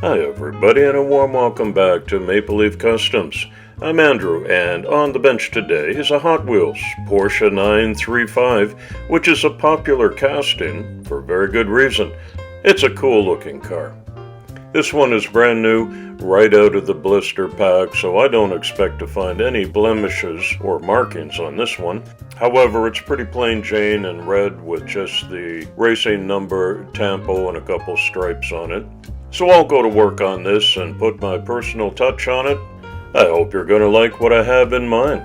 Hi everybody, and a warm welcome back to Maple Leaf Customs. I'm Andrew, and on the bench today is a Hot Wheels Porsche 935, which is a popular casting for very good reason. It's a cool looking car. This one is brand new, right out of the blister pack, so I don't expect to find any blemishes or markings on this one. However, it's pretty plain Jane in red with just the racing number tampo and a couple stripes on it. So I'll go to work on this and put my personal touch on it. I hope you're going to like what I have in mind.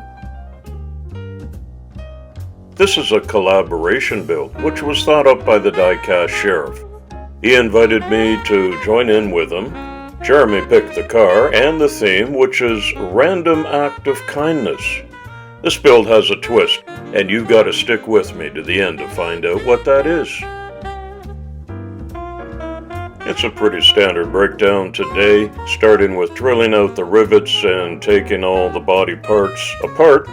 This is a collaboration build, which was thought up by the Diecast Sheriff. He invited me to join in with him. Jeremy picked the car and the theme, which is Random Act of Kindness. This build has a twist, and you've got to stick with me to the end to find out what that is. It's a pretty standard breakdown today, starting with drilling out the rivets and taking all the body parts apart.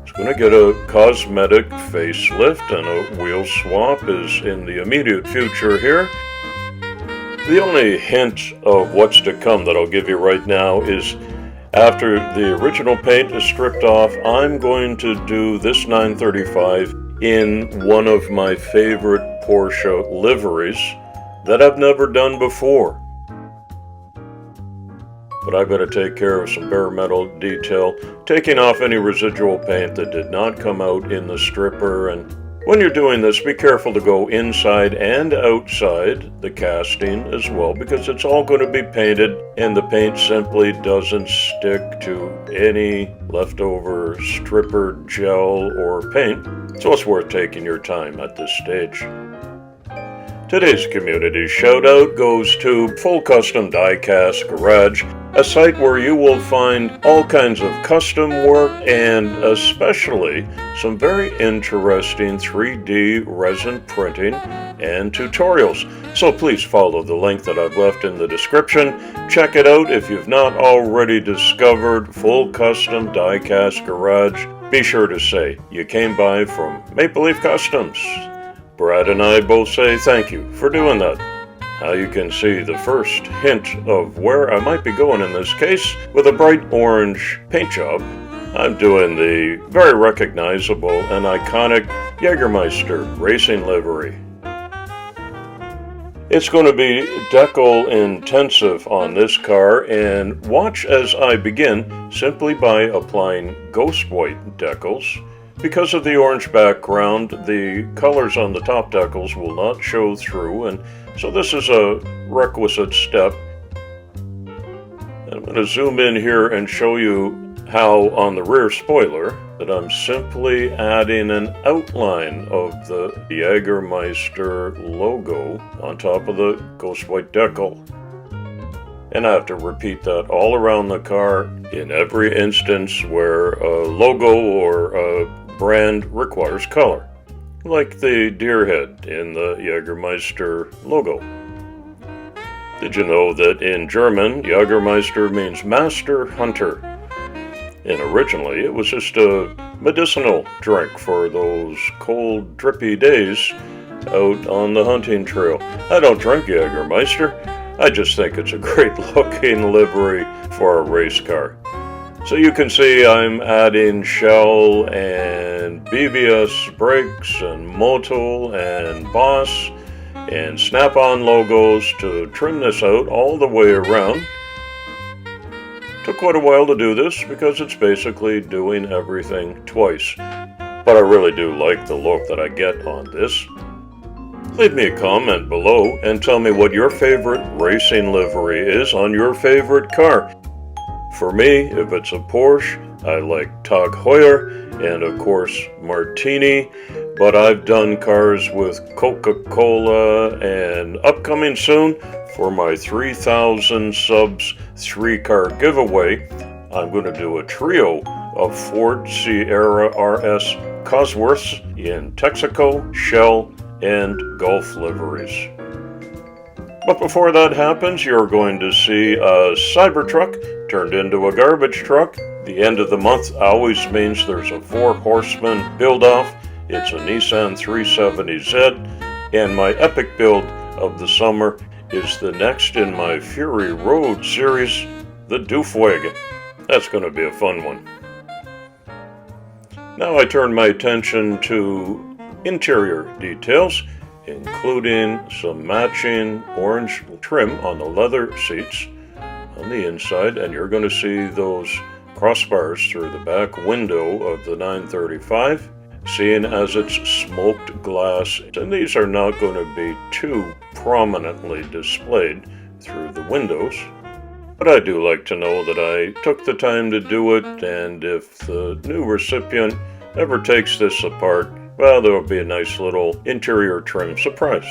It's going to get a cosmetic facelift, and a wheel swap is in the immediate future here. The only hint of what's to come that I'll give you right now is after the original paint is stripped off, I'm going to do this 935 in one of my favorite Porsche liveries that I've never done before. But I've got to take care of some bare metal detail, taking off any residual paint that did not come out in the stripper. And when you're doing this, be careful to go inside and outside the casting as well, because it's all going to be painted and the paint simply doesn't stick to any leftover stripper gel or paint. So it's worth taking your time at this stage. Today's community shoutout goes to Full Custom Diecast Garage, a site where you will find all kinds of custom work and especially some very interesting 3D resin printing and tutorials. So please follow the link that I've left in the description. Check it out if you've not already discovered Full Custom Diecast Garage. Be sure to say you came by from Maple Leaf Customs. Brad and I both say thank you for doing that. Now you can see the first hint of where I might be going in this case with a bright orange paint job. I'm doing the very recognizable and iconic Jägermeister racing livery. It's going to be decal intensive on this car, and watch as I begin simply by applying ghost white decals. Because of the orange background, the colors on the top decals will not show through, and so this is a requisite step. I'm going to zoom in here and show you how on the rear spoiler that I'm simply adding an outline of the Jägermeister logo on top of the ghost white decal. And I have to repeat that all around the car in every instance where a logo or a brand requires color, like the deer head in the Jägermeister logo. Did you know that in German, Jägermeister means master hunter? And originally it was just a medicinal drink for those cold, drippy days out on the hunting trail. I don't drink Jägermeister. I just think it's a great looking livery for a race car. So you can see I'm adding Shell and BBS brakes and Motul and Boss and Snap-on logos to trim this out all the way around. Took quite a while to do this because it's basically doing everything twice. But I really do like the look that I get on this. Leave me a comment below and tell me what your favorite racing livery is on your favorite car. For me, if it's a Porsche, I like Tag Heuer and of course Martini, but I've done cars with Coca-Cola, and upcoming soon for my 3,000 subs 3-car giveaway, I'm going to do a trio of Ford Sierra RS Cosworths in Texaco, Shell, and Gulf liveries. But before that happens, you're going to see a Cybertruck turned into a garbage truck. The end of the month always means there's a 4-horseman build-off. It's a Nissan 370Z, and my epic build of the summer is the next in my Fury Road series, the Doofwagon. That's going to be a fun one. Now I turn my attention to interior details, including some matching orange trim on the leather seats on the inside, and you're going to see those crossbars through the back window of the 935, seeing as it's smoked glass, and these are not going to be too prominently displayed through the windows. But I do like to know that I took the time to do it, and if the new recipient ever takes this apart, well, there will be a nice little interior trim surprise.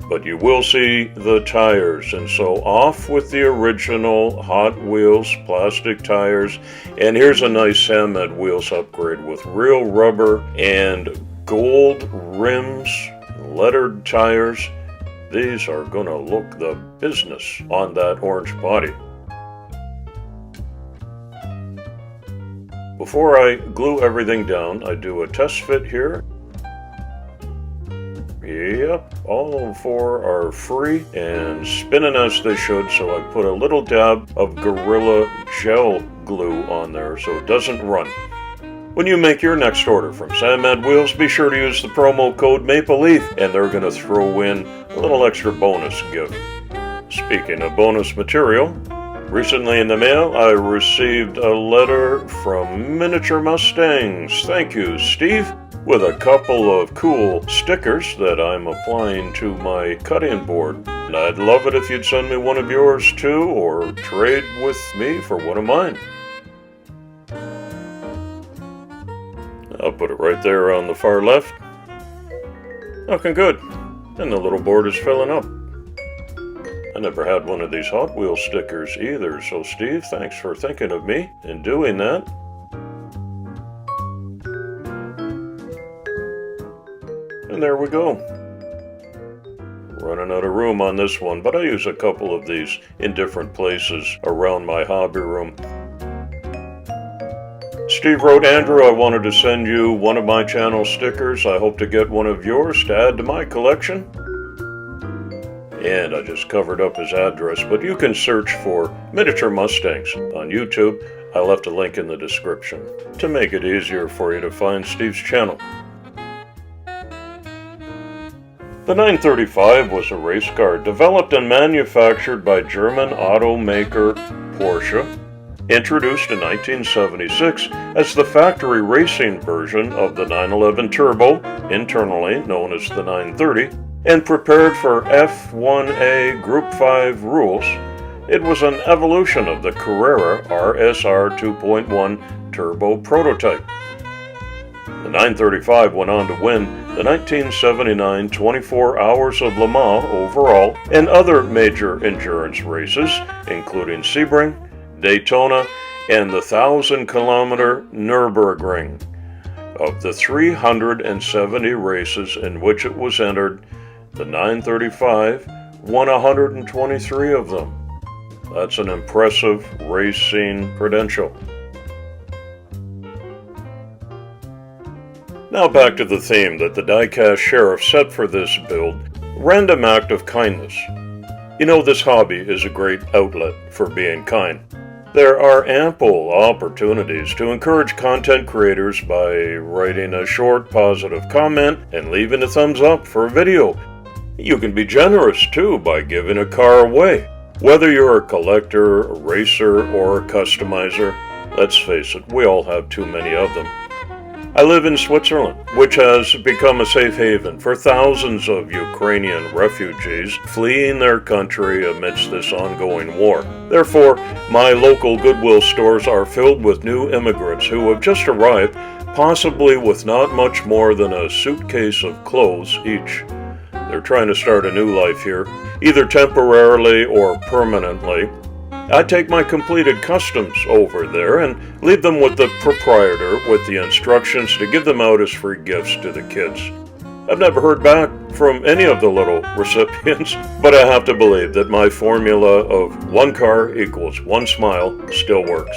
But you will see the tires, and so off with the original Hot Wheels plastic tires, and here's a nice Sandman wheels upgrade with real rubber and gold rims, lettered tires. These are going to look the business on that orange body. Before I glue everything down, I do a test fit here. Yep, all four are free and spinning as they should, so I put a little dab of Gorilla Gel glue on there so it doesn't run. When you make your next order from Sandman Wheels, be sure to use the promo code MAPLELEAF, and they're going to throw in a little extra bonus gift. Speaking of bonus material, recently in the mail I received a letter from Miniature Mustangs. Thank you, Steve, with a couple of cool stickers that I'm applying to my cutting board. And I'd love it if you'd send me one of yours too, or trade with me for one of mine. I'll put it right there on the far left. Looking good. And the little board is filling up. I never had one of these Hot Wheels stickers either, so Steve, thanks for thinking of me and doing that. And there we go. Running out of room on this one, but I use a couple of these in different places around my hobby room. Steve wrote, Andrew, I wanted to send you one of my channel stickers. I hope to get one of yours to add to my collection. And I just covered up his address, but you can search for Miniature Mustangs on YouTube. I left a link in the description to make it easier for you to find Steve's channel. The 935 was a race car developed and manufactured by German automaker Porsche, introduced in 1976 as the factory racing version of the 911 Turbo, internally known as the 930, and prepared for F1A Group 5 rules. It was an evolution of the Carrera RSR 2.1 turbo prototype. The 935 went on to win the 1979 24 Hours of Le Mans overall and other major endurance races, including Sebring, Daytona, and the 1,000-kilometer Nürburgring. Of the 370 races in which it was entered, the 935 won 123 of them. That's an impressive racing credential. Now back to the theme that the Diecast Sheriff set for this build, random act of kindness. You know, this hobby is a great outlet for being kind. There are ample opportunities to encourage content creators by writing a short positive comment and leaving a thumbs up for a video. You can be generous too by giving a car away. Whether you're a collector, a racer, or a customizer, let's face it, we all have too many of them. I live in Switzerland, which has become a safe haven for thousands of Ukrainian refugees fleeing their country amidst this ongoing war. Therefore, my local Goodwill stores are filled with new immigrants who have just arrived, possibly with not much more than a suitcase of clothes each. They're trying to start a new life here, either temporarily or permanently. I take my completed customs over there and leave them with the proprietor with the instructions to give them out as free gifts to the kids. I've never heard back from any of the little recipients, but I have to believe that my formula of one car equals one smile still works.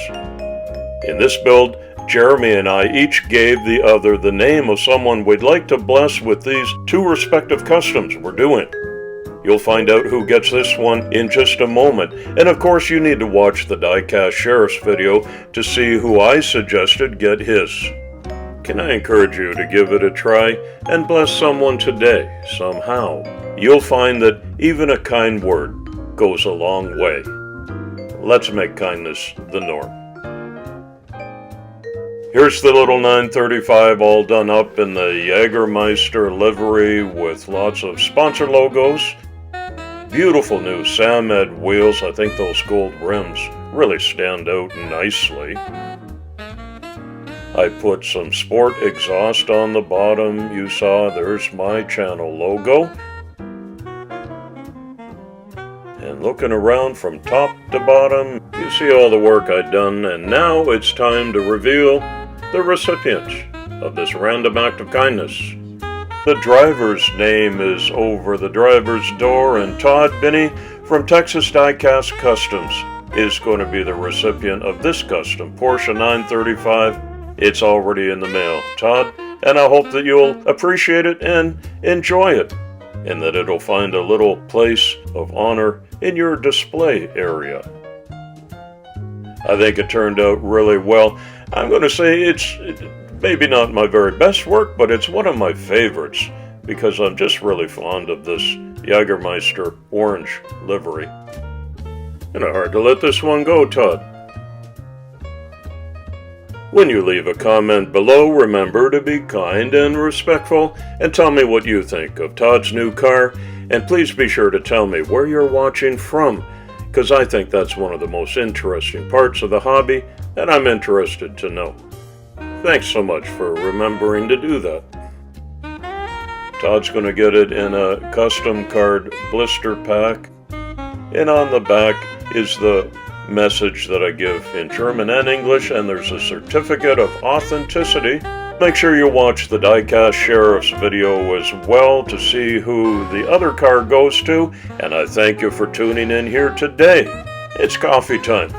In this build, Jeremy and I each gave the other the name of someone we'd like to bless with these 2 respective customs we're doing. You'll find out who gets this one in just a moment, and of course you need to watch the Diecast Sheriff's video to see who I suggested get his. Can I encourage you to give it a try and bless someone today, somehow? You'll find that even a kind word goes a long way. Let's make kindness the norm. Here's the little 935 all done up in the Jägermeister livery with lots of sponsor logos. Beautiful new Sandman wheels. I think those gold rims really stand out nicely. I put some sport exhaust on the bottom. You saw there's my channel logo. And looking around from top to bottom, you see all the work I've done, and now it's time to reveal the recipients of this random act of kindness. The driver's name is over the driver's door, and Todd Binney from Texas Diecast Customs is going to be the recipient of this custom Porsche 935. It's already in the mail, Todd, and I hope that you'll appreciate it and enjoy it, and that it'll find a little place of honor in your display area. I think it turned out really well. I'm going to say it's maybe not my very best work, but it's one of my favorites because I'm just really fond of this Jägermeister orange livery. And hard to let this one go, Todd. When you leave a comment below, remember to be kind and respectful and tell me what you think of Todd's new car, and please be sure to tell me where you're watching from, because I think that's one of the most interesting parts of the hobby, and I'm interested to know. Thanks so much for remembering to do that. Todd's going to get it in a custom card blister pack, and on the back is the message that I give in German and English, and there's a certificate of authenticity. Make sure you watch the Diecast Sheriff's video as well to see who the other car goes to, and I thank you for tuning in here today. It's coffee time.